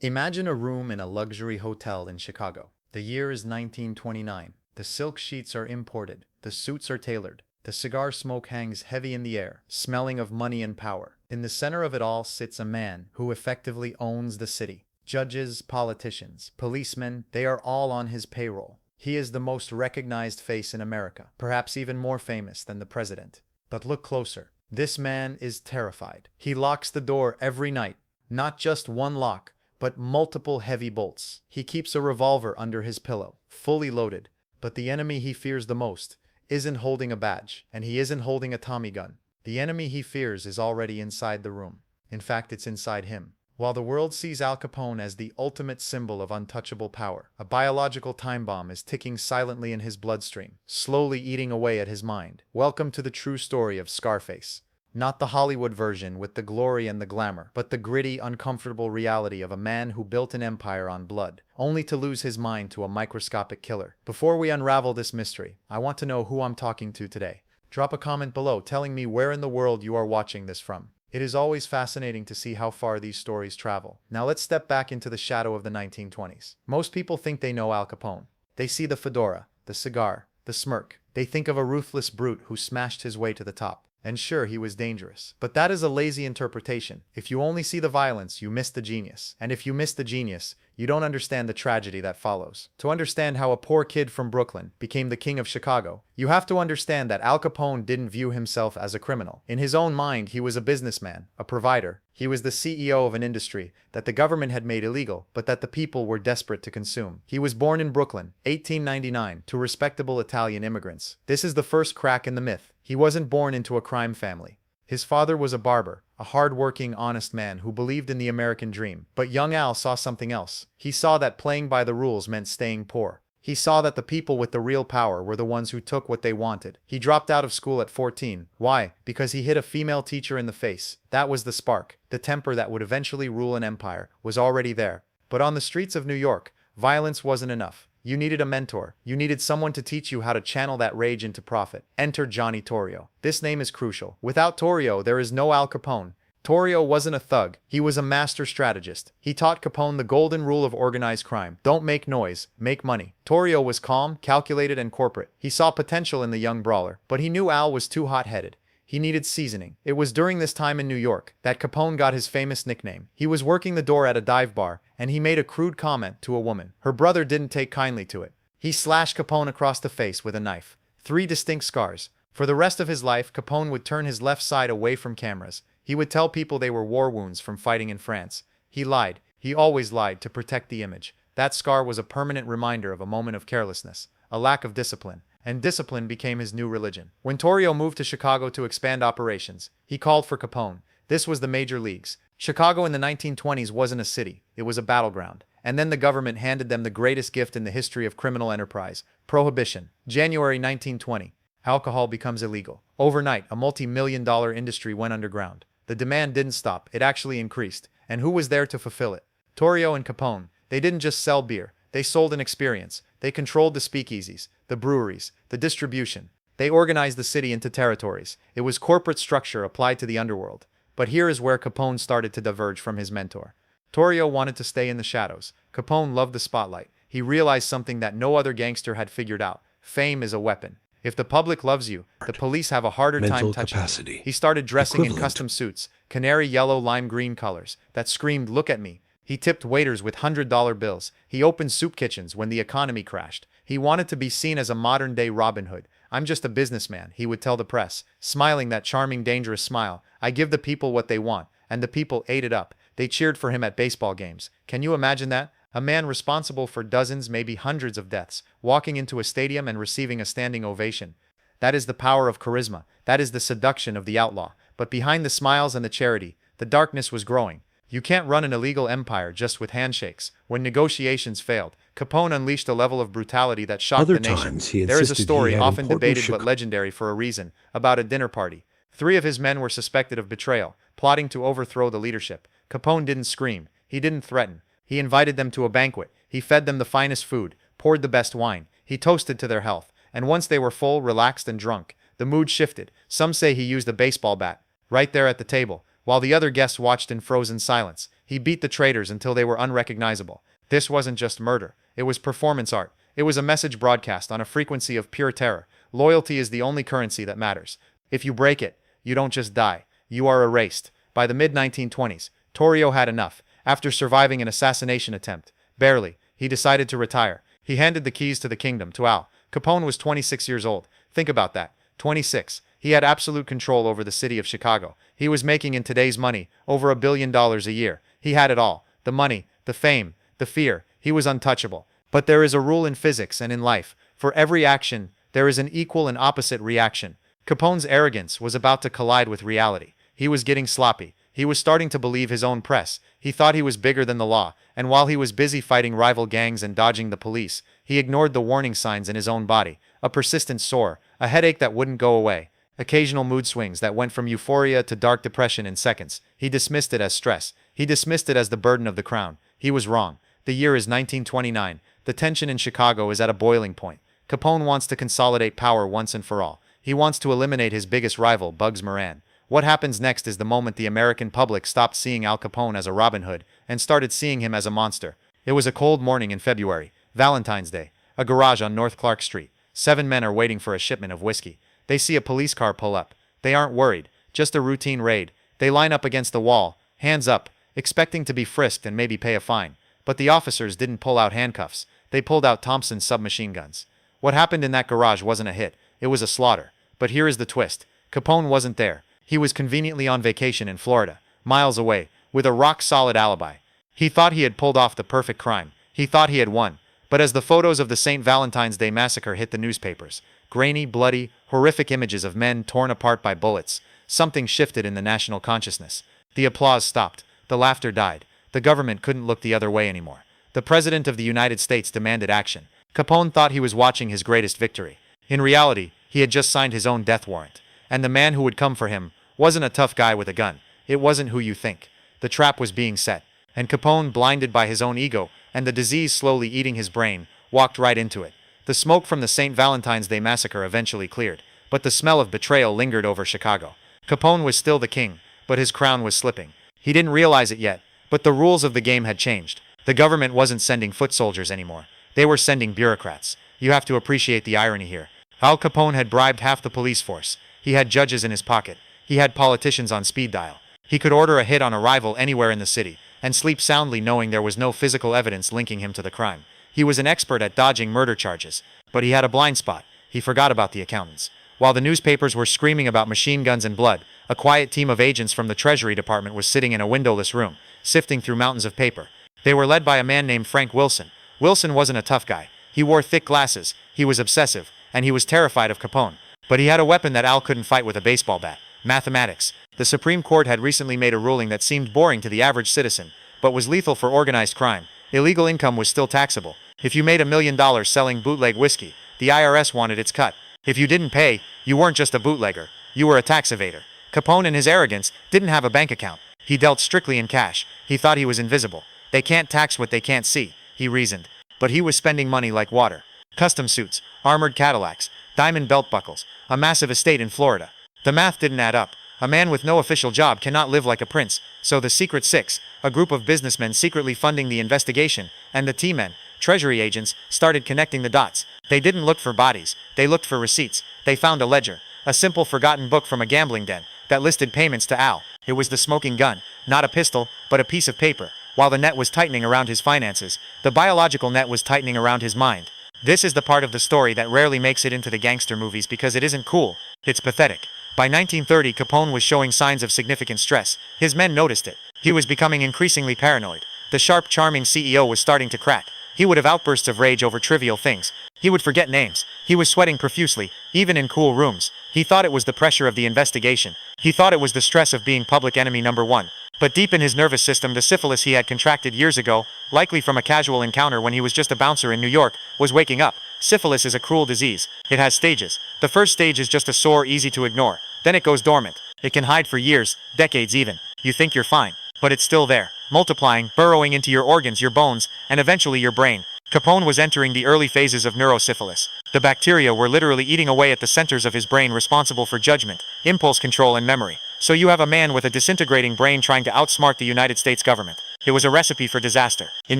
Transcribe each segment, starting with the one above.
Imagine a room in a luxury hotel in Chicago. The year is 1929. The silk sheets are imported. The suits are tailored. The cigar smoke hangs heavy in the air, smelling of money and power. In the center of it all sits a man who effectively owns the city. Judges, politicians, policemen, they are all on his payroll. He is the most recognized face in America, perhaps even more famous than the president. But look closer. This man is terrified. He locks the door every night. Not just one lock, but multiple heavy bolts. He keeps a revolver under his pillow, fully loaded. But the enemy he fears the most isn't holding a badge, and he isn't holding a Tommy gun. The enemy he fears is already inside the room. In fact, it's inside him. While the world sees Al Capone as the ultimate symbol of untouchable power, a biological time bomb is ticking silently in his bloodstream, slowly eating away at his mind. Welcome to the true story of Scarface. Not the Hollywood version with the glory and the glamour, but the gritty, uncomfortable reality of a man who built an empire on blood, only to lose his mind to a microscopic killer. Before we unravel this mystery, I want to know who I'm talking to today. Drop a comment below telling me where in the world you are watching this from. It is always fascinating to see how far these stories travel. Now let's step back into the shadow of the 1920s. Most people think they know Al Capone. They see the fedora, the cigar, the smirk. They think of a ruthless brute who smashed his way to the top. And sure, he was dangerous. But that is a lazy interpretation. If you only see the violence, you miss the genius. And if you miss the genius, you don't understand the tragedy that follows. To understand how a poor kid from Brooklyn became the king of Chicago, you have to understand that Al Capone didn't view himself as a criminal. In his own mind, he was a businessman, a provider. He was the CEO of an industry that the government had made illegal, but that the people were desperate to consume. He was born in Brooklyn, 1899, to respectable Italian immigrants. This is the first crack in the myth. He wasn't born into a crime family. His father was a barber, a hard-working, honest man who believed in the American dream. But young Al saw something else. He saw that playing by the rules meant staying poor. He saw that the people with the real power were the ones who took what they wanted. He dropped out of school at 14. Why? Because he hit a female teacher in the face. That was the spark. The temper that would eventually rule an empire was already there. But on the streets of New York, violence wasn't enough. You needed a mentor. You needed someone to teach you how to channel that rage into profit. Enter Johnny Torrio. This name is crucial. Without Torrio, there is no Al Capone. Torrio wasn't a thug. He was a master strategist. He taught Capone the golden rule of organized crime. Don't make noise, make money. Torrio was calm, calculated, and corporate. He saw potential in the young brawler, but he knew Al was too hot-headed. He needed seasoning. It was during this time in New York that Capone got his famous nickname. He was working the door at a dive bar, and he made a crude comment to a woman. Her brother didn't take kindly to it. He slashed Capone across the face with a knife. 3 distinct scars. For the rest of his life, Capone would turn his left side away from cameras. He would tell people they were war wounds from fighting in France. He lied. He always lied to protect the image. That scar was a permanent reminder of a moment of carelessness, a lack of discipline. And discipline became his new religion. When Torrio moved to Chicago to expand operations, he called for Capone. This was the major leagues. Chicago in the 1920s wasn't a city, it was a battleground. And then the government handed them the greatest gift in the history of criminal enterprise, prohibition. January 1920. Alcohol becomes illegal. Overnight, a multi-million-dollar industry went underground. The demand didn't stop, it actually increased. And who was there to fulfill it? Torrio and Capone. They didn't just sell beer, they sold an experience. They controlled the speakeasies, the breweries, the distribution. They organized the city into territories. It was corporate structure applied to the underworld. But here is where Capone started to diverge from his mentor. Torrio wanted to stay in the shadows. Capone loved the spotlight. He realized something that no other gangster had figured out. Fame is a weapon. If the public loves you, the police have a harder time touching you. He started dressing in custom suits, canary yellow, lime green colors, that screamed, "Look at me." He tipped waiters with $100 bills. He opened soup kitchens when the economy crashed. He wanted to be seen as a modern-day Robin Hood. "I'm just a businessman," he would tell the press, smiling that charming, dangerous smile. "I give the people what they want," and the people ate it up. They cheered for him at baseball games. Can you imagine that? A man responsible for dozens, maybe hundreds of deaths, walking into a stadium and receiving a standing ovation. That is the power of charisma. That is the seduction of the outlaw. But behind the smiles and the charity, the darkness was growing. You can't run an illegal empire just with handshakes. When negotiations failed, Capone unleashed a level of brutality that shocked the nation. There is a story, often debated but legendary for a reason, about a dinner party. 3 of his men were suspected of betrayal, plotting to overthrow the leadership. Capone didn't scream. He didn't threaten. He invited them to a banquet. He fed them the finest food, poured the best wine. He toasted to their health. And once they were full, relaxed, and drunk, the mood shifted. Some say he used a baseball bat, right there at the table. While the other guests watched in frozen silence, He beat the traitors until they were unrecognizable. This wasn't just murder. It was performance art. It was a message broadcast on a frequency of pure terror. Loyalty is the only currency that matters. If you break it, you don't just die. You are erased. By the mid-1920s, Torrio had enough. After surviving an assassination attempt, barely, he decided to retire. He handed the keys to the kingdom to Al. Capone was 26 years old. Think about that. 26. He had absolute control over the city of Chicago. He was making, in today's money, over $1 billion a year. He had it all. The money, the fame, the fear. He was untouchable. But there is a rule in physics and in life. For every action, there is an equal and opposite reaction. Capone's arrogance was about to collide with reality. He was getting sloppy. He was starting to believe his own press. He thought he was bigger than the law, and while he was busy fighting rival gangs and dodging the police, he ignored the warning signs in his own body. A persistent sore, a headache that wouldn't go away, occasional mood swings that went from euphoria to dark depression in seconds. He dismissed it as stress. He dismissed it as the burden of the crown. He was wrong. The year is 1929. The tension in Chicago is at a boiling point. Capone wants to consolidate power once and for all. He wants to eliminate his biggest rival, Bugs Moran. What happens next is the moment the American public stopped seeing Al Capone as a Robin Hood and started seeing him as a monster. It was a cold morning in February, Valentine's Day. A garage on North Clark Street. 7 men are waiting for a shipment of whiskey. They see a police car pull up. They aren't worried, just a routine raid. They line up against the wall, hands up, expecting to be frisked and maybe pay a fine. But the officers didn't pull out handcuffs. They pulled out Thompson's submachine guns. What happened in that garage wasn't a hit. It was a slaughter. But here is the twist. Capone wasn't there. He was conveniently on vacation in Florida, miles away, with a rock-solid alibi. He thought he had pulled off the perfect crime. He thought he had won. But as the photos of the St. Valentine's Day massacre hit the newspapers, grainy, bloody, horrific images of men torn apart by bullets, something shifted in the national consciousness. The applause stopped. The laughter died. The government couldn't look the other way anymore. The President of the United States demanded action. Capone thought he was watching his greatest victory. In reality, he had just signed his own death warrant. And the man who would come for him wasn't a tough guy with a gun. It wasn't who you think. The trap was being set. And Capone, blinded by his own ego and the disease slowly eating his brain, walked right into it. The smoke from the St. Valentine's Day massacre eventually cleared, but the smell of betrayal lingered over Chicago. Capone was still the king, but his crown was slipping. He didn't realize it yet, but the rules of the game had changed. The government wasn't sending foot soldiers anymore. They were sending bureaucrats. You have to appreciate the irony here. Al Capone had bribed half the police force. He had judges in his pocket. He had politicians on speed dial. He could order a hit on a rival anywhere in the city, and sleep soundly knowing there was no physical evidence linking him to the crime. He was an expert at dodging murder charges, but he had a blind spot. He forgot about the accountants. While the newspapers were screaming about machine guns and blood, a quiet team of agents from the Treasury Department was sitting in a windowless room, sifting through mountains of paper. They were led by a man named Frank Wilson. Wilson wasn't a tough guy. He wore thick glasses, he was obsessive, and he was terrified of Capone. But he had a weapon that Al couldn't fight with a baseball bat. Mathematics. The Supreme Court had recently made a ruling that seemed boring to the average citizen, but was lethal for organized crime. Illegal income was still taxable. If you made $1 million selling bootleg whiskey, the IRS wanted its cut. If you didn't pay, you weren't just a bootlegger. You were a tax evader. Capone, in his arrogance, didn't have a bank account. He dealt strictly in cash. He thought he was invisible. They can't tax what they can't see, he reasoned. But he was spending money like water. Custom suits, armored Cadillacs, diamond belt buckles, a massive estate in Florida. The math didn't add up. A man with no official job cannot live like a prince. So the Secret Six, a group of businessmen secretly funding the investigation, and the T-men, Treasury agents, started connecting the dots. They didn't look for bodies. They looked for receipts. They found a ledger, a simple forgotten book from a gambling den, that listed payments to Al. It was the smoking gun, not a pistol, but a piece of paper. While the net was tightening around his finances, the biological net was tightening around his mind. This is the part of the story that rarely makes it into the gangster movies because it isn't cool. It's pathetic. By 1930, Capone was showing signs of significant stress. His men noticed it. He was becoming increasingly paranoid. The sharp, charming CEO was starting to crack. He would have outbursts of rage over trivial things. He would forget names. He was sweating profusely, even in cool rooms. He thought it was the pressure of the investigation. He thought it was the stress of being public enemy number one. But deep in his nervous system, the syphilis he had contracted years ago, likely from a casual encounter when he was just a bouncer in New York, was waking up. Syphilis is a cruel disease. It has stages. The first stage is just a sore easy to ignore. Then it goes dormant. It can hide for years, decades even. You think you're fine, but it's still there, multiplying, burrowing into your organs, your bones, and eventually your brain. Capone was entering the early phases of neurosyphilis. The bacteria were literally eating away at the centers of his brain responsible for judgment, impulse control, and memory. So you have a man with a disintegrating brain trying to outsmart the United States government. It was a recipe for disaster. In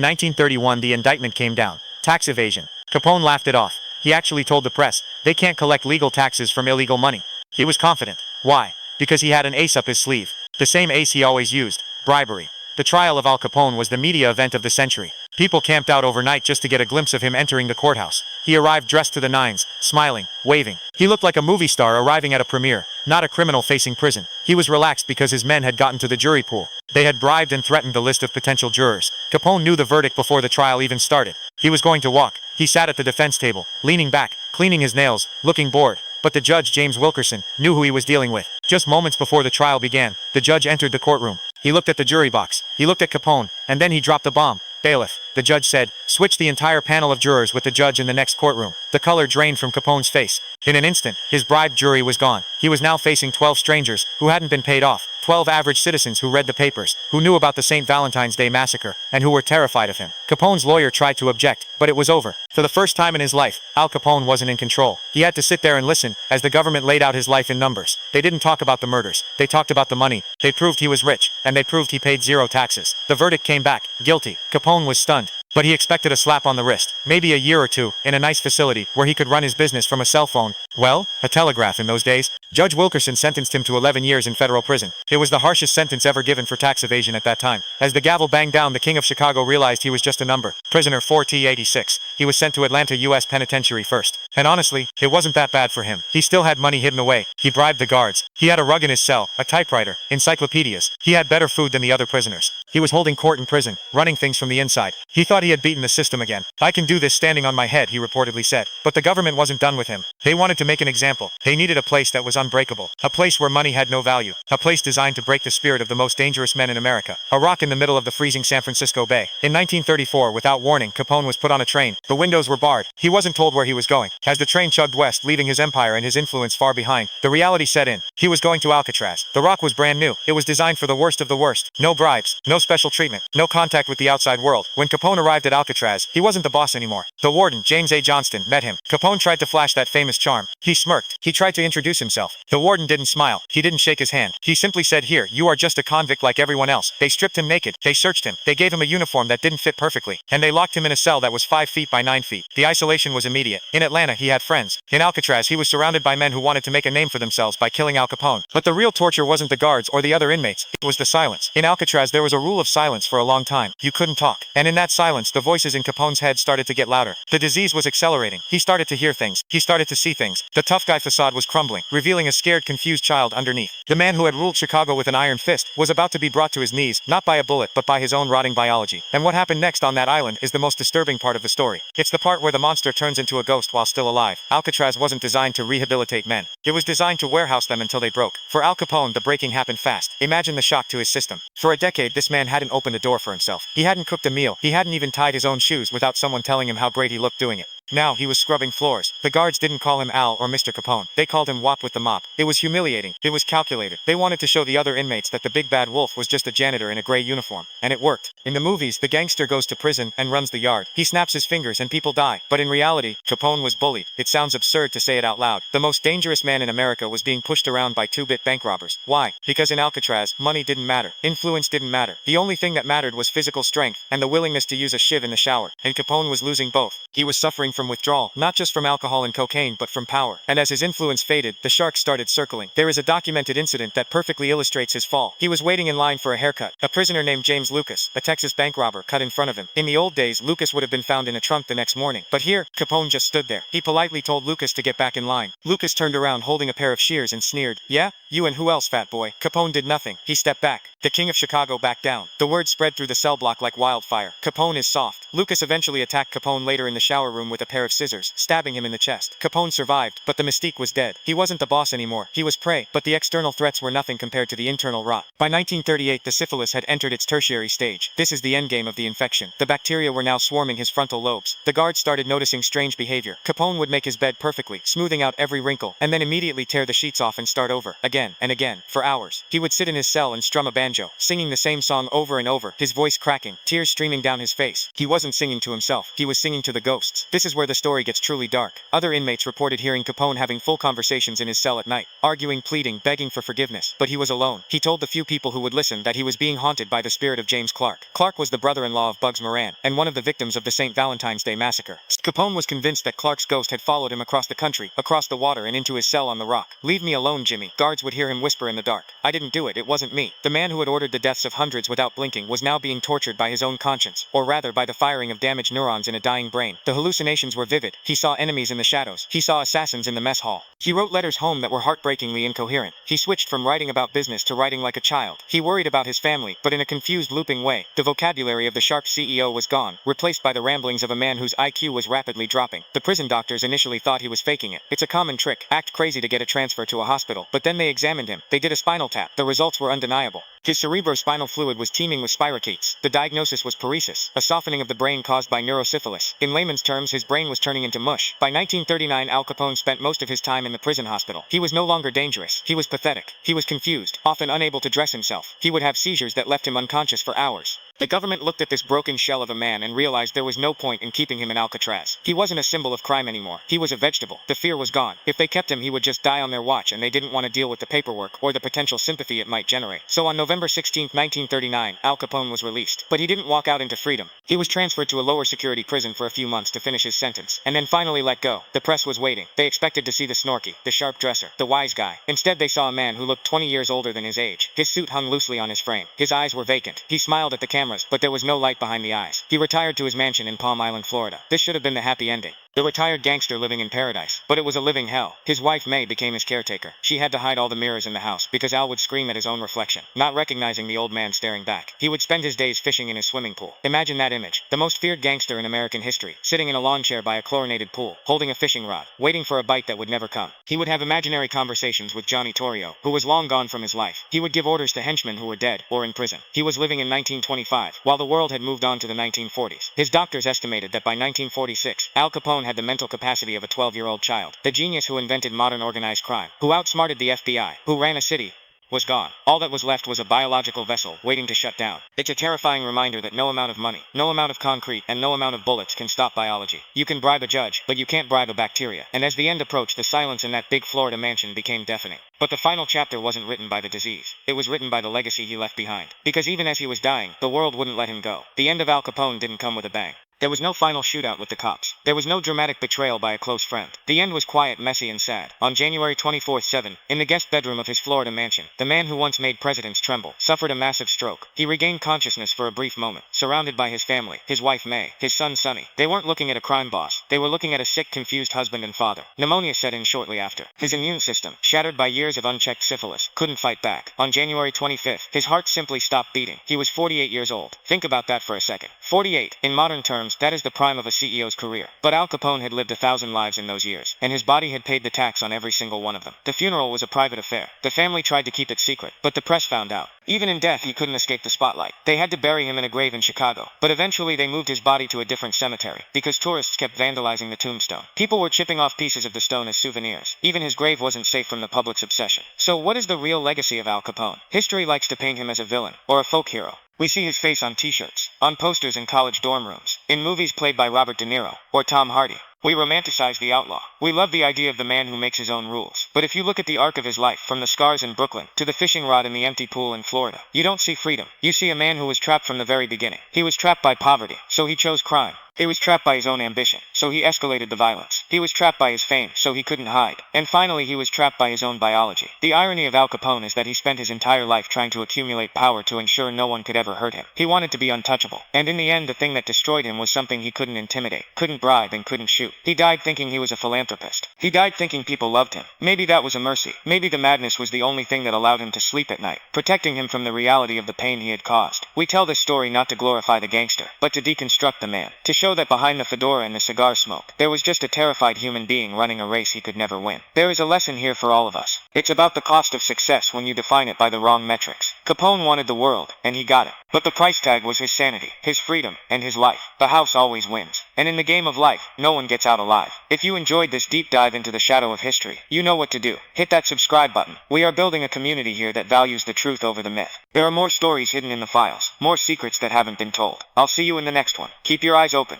1931, the indictment came down. Tax evasion. Capone laughed it off. He actually told the press, they can't collect legal taxes from illegal money. He was confident. Why? Because he had an ace up his sleeve. The same ace he always used. Bribery. The trial of Al Capone was the media event of the century. People camped out overnight just to get a glimpse of him entering the courthouse. He arrived dressed to the nines, smiling, waving. He looked like a movie star arriving at a premiere, not a criminal facing prison. He was relaxed because his men had gotten to the jury pool. They had bribed and threatened the list of potential jurors. Capone knew the verdict before the trial even started. He was going to walk. He sat at the defense table, leaning back, cleaning his nails, looking bored. But the judge, James Wilkerson, knew who he was dealing with. Just moments before the trial began, the judge entered the courtroom. He looked at the jury box. He looked at Capone, and then he dropped the bomb. Bailiff, the judge said, switch the entire panel of jurors with the judge in the next courtroom. The color drained from Capone's face. In an instant, his bribed jury was gone. He was now facing 12 strangers, who hadn't been paid off. 12 average citizens who read the papers, who knew about the St. Valentine's Day massacre, and who were terrified of him. Capone's lawyer tried to object, but it was over. For the first time in his life, Al Capone wasn't in control. He had to sit there and listen, as the government laid out his life in numbers. They didn't talk about the murders. They talked about the money. They proved he was rich, and they proved he paid zero taxes. The verdict came back, guilty. Capone was stunned. But he expected a slap on the wrist, maybe a year or two, in a nice facility, where he could run his business from a cell phone. Well, a telegraph in those days. Judge Wilkerson sentenced him to 11 years in federal prison. It was the harshest sentence ever given for tax evasion at that time. As the gavel banged down, the King of Chicago realized he was just a number. Prisoner 4T86. He was sent to Atlanta U.S. Penitentiary first. And honestly, it wasn't that bad for him. He still had money hidden away. He bribed the guards. He had a rug in his cell, a typewriter, encyclopedias. He had better food than the other prisoners. He was holding court in prison, running things from the inside. He thought he had beaten the system again. I can do this standing on my head, he reportedly said. But the government wasn't done with him. They wanted to make an example. They needed a place that was unbreakable. A place where money had no value. A place designed to break the spirit of the most dangerous men in America. A rock in the middle of the freezing San Francisco Bay. In 1934, without warning, Capone was put on a train. The windows were barred. He wasn't told where he was going. As the train chugged west, leaving his empire and his influence far behind, the reality set in. He was going to Alcatraz. The rock was brand new. It was designed for the worst of the worst. No bribes. No special treatment. No contact with the outside world. When Capone arrived at Alcatraz, he wasn't the boss anymore. The warden, James A. Johnston, met him. Capone tried to flash that famous charm. He smirked. He tried to introduce himself. The warden didn't smile. He didn't shake his hand. He simply said, "Here, you are just a convict like everyone else." They stripped him naked. They searched him. They gave him a uniform that didn't fit perfectly. And they locked him in a cell that was 5 feet by 9 feet. The isolation was immediate. In Atlanta, he had friends. In Alcatraz, he was surrounded by men who wanted to make a name for themselves by killing Al Capone. But the real torture wasn't the guards or the other inmates. It was the silence. In Alcatraz, there was a rule of silence for a long time. You couldn't talk. And in that silence, the voices in Capone's head started to get louder. The disease was accelerating. He started to hear things. He started to see things. The tough guy facade was crumbling, revealing a scared, confused child underneath. The man who had ruled Chicago with an iron fist was about to be brought to his knees, not by a bullet, but by his own rotting biology. And what happened next on that island is the most disturbing part of the story. It's the part where the monster turns into a ghost while still alive. Alcatraz wasn't designed to rehabilitate men. It was designed to warehouse them until they broke. For Al Capone, the breaking happened fast. Imagine the shock to his system. For a decade, this man hadn't opened a door for himself. He hadn't cooked a meal. He hadn't even tied his own shoes without someone telling him how great he looked doing it. Now he was scrubbing floors. The guards didn't call him Al or Mr. Capone. They called him Wop with the mop. It was humiliating. It was calculated. They wanted to show the other inmates that the big bad wolf was just a janitor in a gray uniform. And it worked. In the movies, the gangster goes to prison and runs the yard. He snaps his fingers and people die. But in reality, Capone was bullied. It sounds absurd to say it out loud. The most dangerous man in America was being pushed around by two-bit bank robbers. Why? Because in Alcatraz, money didn't matter. Influence didn't matter. The only thing that mattered was physical strength and the willingness to use a shiv in the shower. And Capone was losing both. He was suffering from withdrawal, not just from alcohol and cocaine but from power. And as his influence faded, the sharks started circling. There is a documented incident that perfectly illustrates his fall. He was waiting in line for a haircut. A prisoner named James Lucas, a Texas bank robber, cut in front of him. In the old days, Lucas would have been found in a trunk the next morning. But here, Capone just stood there. He politely told Lucas to get back in line. Lucas turned around holding a pair of shears and sneered, "Yeah? You and who else, fat boy?" Capone did nothing. He stepped back. The King of Chicago backed down. The word spread through the cell block like wildfire. Capone is soft. Lucas eventually attacked Capone later in the shower room with a pair of scissors, stabbing him in the chest. Capone survived, but the mystique was dead. He wasn't the boss anymore. He was prey, but the external threats were nothing compared to the internal rot. By 1938, the syphilis had entered its tertiary stage. This is the endgame of the infection. The bacteria were now swarming his frontal lobes. The guards started noticing strange behavior. Capone would make his bed perfectly, smoothing out every wrinkle, and then immediately tear the sheets off and start over, again and again, for hours. He would sit in his cell and strum a banjo, singing the same song over and over, his voice cracking, tears streaming down his face. He wasn't singing to himself. He was singing to the ghosts. This is where where the story gets truly dark. Other inmates reported hearing Capone having full conversations in his cell at night, arguing, pleading, begging for forgiveness, but he was alone. He told the few people who would listen that he was being haunted by the spirit of James Clark. Clark was the brother-in-law of Bugs Moran, and one of the victims of the St. Valentine's Day Massacre. Capone was convinced that Clark's ghost had followed him across the country, across the water and into his cell on the rock. Leave me alone, Jimmy. Guards would hear him whisper in the dark. I didn't do it, it wasn't me. The man who had ordered the deaths of hundreds without blinking was now being tortured by his own conscience, or rather by the firing of damaged neurons in a dying brain. The hallucinations were vivid. He saw enemies in the shadows. He saw assassins in the mess hall. He wrote letters home that were heartbreakingly incoherent. He switched from writing about business to writing like a child. He worried about his family, but in a confused, looping way. The vocabulary of the sharp CEO was gone, replaced by the ramblings of a man whose IQ was rapidly dropping. The prison doctors initially thought he was faking it. It's a common trick. Act crazy to get a transfer to a hospital. But then they examined him. They did a spinal tap. The results were undeniable. His cerebrospinal fluid was teeming with spirochetes. The diagnosis was paresis, a softening of the brain caused by neurosyphilis. In layman's terms, his brain was turning into mush. By 1939, Al Capone spent most of his time in the prison hospital. He was no longer dangerous. He was pathetic. He was confused, often unable to dress himself. He would have seizures that left him unconscious for hours. The government looked at this broken shell of a man and realized there was no point in keeping him in Alcatraz. He wasn't a symbol of crime anymore. He was a vegetable. The fear was gone. If they kept him, he would just die on their watch, and they didn't want to deal with the paperwork or the potential sympathy it might generate. So on November 16, 1939, Al Capone was released. But he didn't walk out into freedom. He was transferred to a lower security prison for a few months to finish his sentence, and then finally let go. The press was waiting. They expected to see the snorky, the sharp dresser, the wise guy. Instead, they saw a man who looked 20 years older than his age. His suit hung loosely on his frame. His eyes were vacant. He smiled at the cameras, but there was no light behind the eyes. He retired to his mansion in Palm Island, Florida. This should have been the happy ending. The retired gangster living in paradise. But it was a living hell. His wife May became his caretaker. She had to hide all the mirrors in the house because Al would scream at his own reflection, not recognizing the old man staring back. He would spend his days fishing in his swimming pool. Imagine that image. The most feared gangster in American history, sitting in a lawn chair by a chlorinated pool, holding a fishing rod, waiting for a bite that would never come. He would have imaginary conversations with Johnny Torrio, who was long gone from his life. He would give orders to henchmen who were dead or in prison. He was living in 1925, while the world had moved on to the 1940s. His doctors estimated that by 1946, Al Capone had the mental capacity of a 12-year-old child. The genius who invented modern organized crime, who outsmarted the FBI, who ran a city, was gone. All that was left was a biological vessel waiting to shut down. It's a terrifying reminder that no amount of money, no amount of concrete, and no amount of bullets can stop biology. You can bribe a judge, but you can't bribe a bacteria. And as the end approached, the silence in that big Florida mansion became deafening. But the final chapter wasn't written by the disease. It was written by the legacy he left behind. Because even as he was dying, the world wouldn't let him go. The end of Al Capone didn't come with a bang. There was no final shootout with the cops. There was no dramatic betrayal by a close friend. The end was quiet, messy, and sad. On January 24, 7, in the guest bedroom of his Florida mansion, the man who once made presidents tremble suffered a massive stroke. He regained consciousness for a brief moment, surrounded by his family, his wife May, his son Sonny. They weren't looking at a crime boss. They were looking at a sick, confused husband and father. Pneumonia set in shortly after. His immune system, shattered by years of unchecked syphilis, couldn't fight back. On January 25th, his heart simply stopped beating. He was 48 years old. Think about that for a second. 48. In modern terms, that is the prime of a CEO's career. But Al Capone had lived 1,000 lives in those years, and his body had paid the tax on every single one of them. The funeral was a private affair. The family tried to keep it secret, but the press found out. Even in death, he couldn't escape the spotlight. They had to bury him in a grave in Chicago, but eventually they moved his body to a different cemetery, because tourists kept vandalizing the tombstone. People were chipping off pieces of the stone as souvenirs. Even his grave wasn't safe from the public's obsession. So what is the real legacy of Al Capone? History likes to paint him as a villain, or a folk hero. We see his face on t-shirts, on posters in college dorm rooms, in movies played by Robert De Niro, or Tom Hardy. We romanticize the outlaw. We love the idea of the man who makes his own rules. But if you look at the arc of his life, from the scars in Brooklyn to the fishing rod in the empty pool in Florida, you don't see freedom. You see a man who was trapped from the very beginning. He was trapped by poverty, so he chose crime. He was trapped by his own ambition, so he escalated the violence. He was trapped by his fame, so he couldn't hide. And finally, he was trapped by his own biology. The irony of Al Capone is that he spent his entire life trying to accumulate power to ensure no one could ever hurt him. He wanted to be untouchable. And in the end, the thing that destroyed him was something he couldn't intimidate, couldn't bribe, and couldn't shoot. He died thinking he was a philanthropist. He died thinking people loved him. Maybe that was a mercy. Maybe the madness was the only thing that allowed him to sleep at night, protecting him from the reality of the pain he had caused. We tell this story not to glorify the gangster, but to deconstruct the man, to show that behind the fedora and the cigar smoke, there was just a terrified human being running a race he could never win. There is a lesson here for all of us. It's about the cost of success when you define it by the wrong metrics. Capone wanted the world, and he got it. But the price tag was his sanity, his freedom, and his life. The house always wins. And in the game of life, no one gets out alive. If you enjoyed this deep dive into the shadow of history, you know what to do. Hit that subscribe button. We are building a community here that values the truth over the myth. There are more stories hidden in the files, more secrets that haven't been told. I'll see you in the next one. Keep your eyes open.